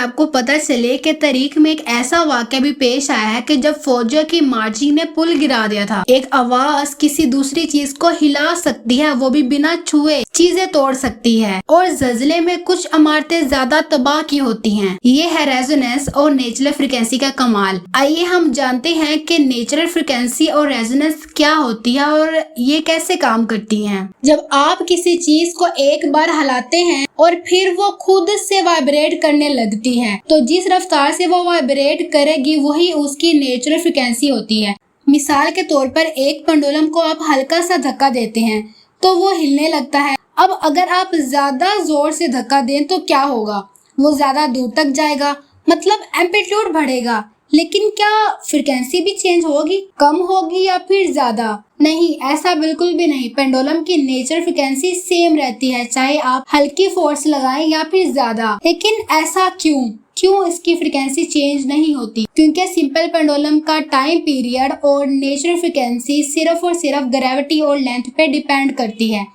आपको पता चले कि तारीख में एक ऐसा वाक़या भी पेश आया है कि जब फौजियों की मार्चिंग ने पुल गिरा दिया था। एक आवाज किसी दूसरी चीज को हिला सकती है, वो भी बिना छुए चीजें तोड़ सकती है, और ज़लज़ले में कुछ इमारतें ज्यादा तबाह की होती हैं। ये है रेजोनेंस और नेचुरल फ्रीक्वेंसी का कमाल। आइए हम जानते हैं कि नेचुरल फ्रीक्वेंसी और रेजोनेंस क्या होती है और ये कैसे काम करती हैं। जब आप किसी चीज को एक बार हिलाते हैं और फिर वो खुद से वाइब्रेट करने लगती है, तो जिस रफ्तार से वो वाइब्रेट करेगी वही उसकी नेचुरल फ्रीक्वेंसी होती है। मिसाल के तौर पर एक पेंडुलम को आप हल्का सा धक्का देते हैं तो वो हिलने लगता है। अब अगर आप ज्यादा जोर से धक्का दें तो क्या होगा? वो ज्यादा दूर तक जाएगा, मतलब एम्पलीट्यूड बढ़ेगा। लेकिन क्या फ्रीक्वेंसी भी चेंज होगी, कम होगी या फिर ज्यादा? नहीं, ऐसा बिल्कुल भी नहीं। पेंडुलम की नेचुरल फ्रीक्वेंसी सेम रहती है, चाहे आप हल्की फोर्स लगाएं या फिर ज्यादा। लेकिन ऐसा क्यों इसकी फ्रीक्वेंसी चेंज नहीं होती? क्योंकि सिंपल पेंडुलम का टाइम पीरियड और नेचुरल फ्रीक्वेंसी सिर्फ और सिर्फ ग्रेविटी और लेंथ पे डिपेंड करती है।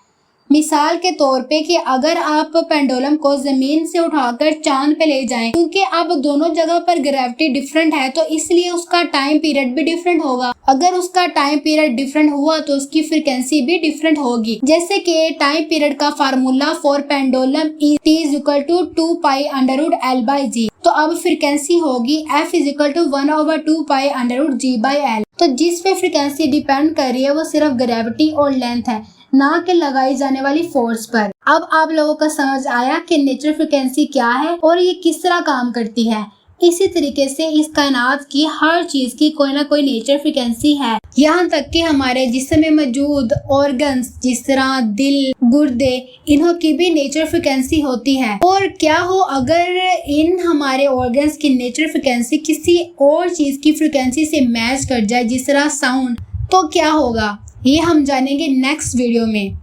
मिसाल के तौर पे कि अगर आप पेंडुलम को जमीन से उठाकर चांद पे ले जाएं, क्योंकि अब दोनों जगह पर ग्रेविटी डिफरेंट है तो इसलिए उसका टाइम पीरियड भी डिफरेंट होगा। अगर उसका टाइम पीरियड डिफरेंट हुआ तो उसकी फ्रीक्वेंसी भी डिफरेंट होगी। जैसे कि टाइम पीरियड का formula for pendulum T=2 π√L/g। तो अब फ्रीक्वेंसी होगी F=1/2 π√G/L। तो जिस पे फ्रीक्वेंसी डिपेंड कर रही है वो सिर्फ ग्रेविटी और लेंथ है, ना कि लगाई जाने वाली फोर्स पर। अब आप लोगों को समझ आया कि नेचुरल फ्रीक्वेंसी क्या है और ये किस तरह काम करती है। इसी तरीके से इस कायनात की हर चीज की कोई ना कोई नेचुरल फ्रीक्वेंसी है। यहाँ तक कि हमारे जिस्म में मौजूद ऑर्गन्स जिस तरह दिल, गुर्दे, इन्हों की भी नेचुरल फ्रीक्वेंसी होती है। और क्या हो अगर इन हमारे ऑर्गन्स की नेचुरल फ्रीक्वेंसी किसी और चीज की फ्रीक्वेंसी से मैच कर जाए, जिस तरह साउंड, तो क्या होगा? ये हम जानेंगे नेक्स्ट वीडियो में।